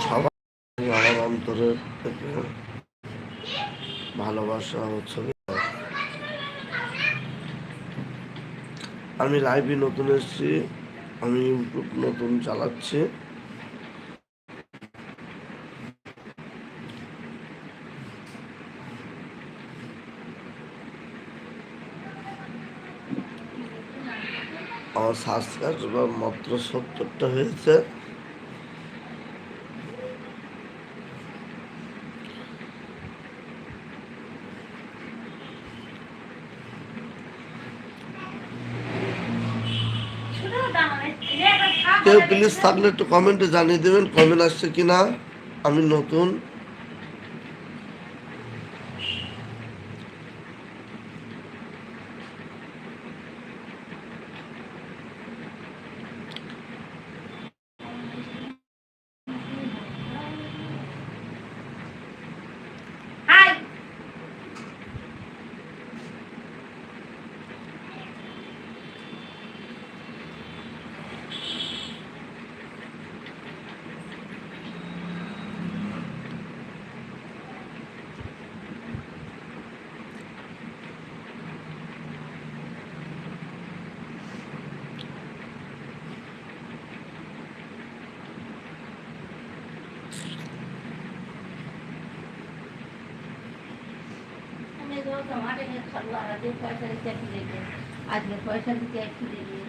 সবাই আমার অন্তরের থেকে ভালোবাসা ও ছবি। আমি লাইভে নতুন এসেছি, আমি ইউটিউব নতুন চালাচ্ছি। আমার সাবস্ক্রাইবার মাত্র 70টা হয়েছে। কেউ প্লিজ থাকলে একটু কমেন্টে জানিয়ে দেবেন কমেন্ট আসছে কিনা, আমি নতুন। আজকে পয়সা দিতে একটু দিয়ে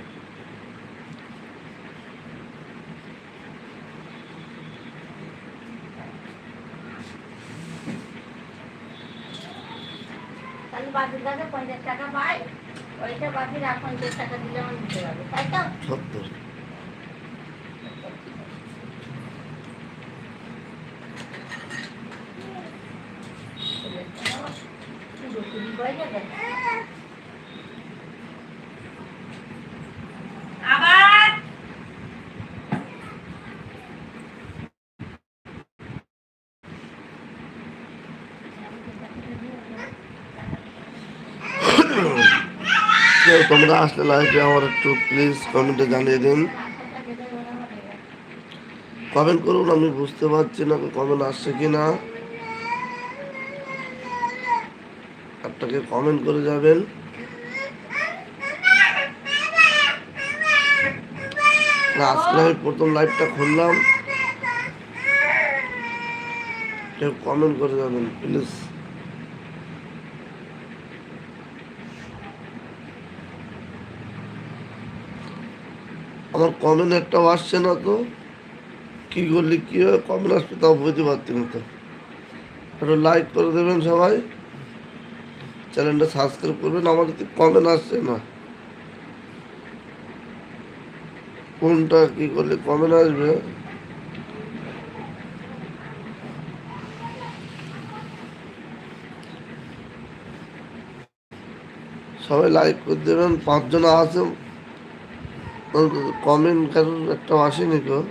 তাহলে বাকি দাদা 50 টাকা পাই, ওইটা বাকি 50 টাকা দিলে আমার দিতে হবে, তাই তো? সত্তর আবার কেউ তোমরা আসলে লাইভে আমার একটু প্লিজ কমেন্টে জানিয়ে দিন, কমেন্ট করুন। আমি বুঝতে পারছি না কমেন্ট আসছে কিনা, আপনাকে কমেন্ট করে যাবেন। না, আজকে আমি প্রথম লাইভটা খুললাম, কেউ কমেন্ট করে যাবেন প্লিজ। আমার কমেন্ট একটাও আসছে না তো, কি করলে কি হয়, কমেন্ট আসবে তাও বুঝতে পারছি না তো। একটু লাইক করে দেবেন সবাই, চ্যানেলটা সাবস্ক্রাইব করবেন। আমার যদি কমেন্ট আসছে না, কোনটা কি করলে কমেন্ট আসবে। সবাই লাইক করে দেবেন। 5 জন আছে, কমেন্ট কারোর একটা আসেনি কেউ।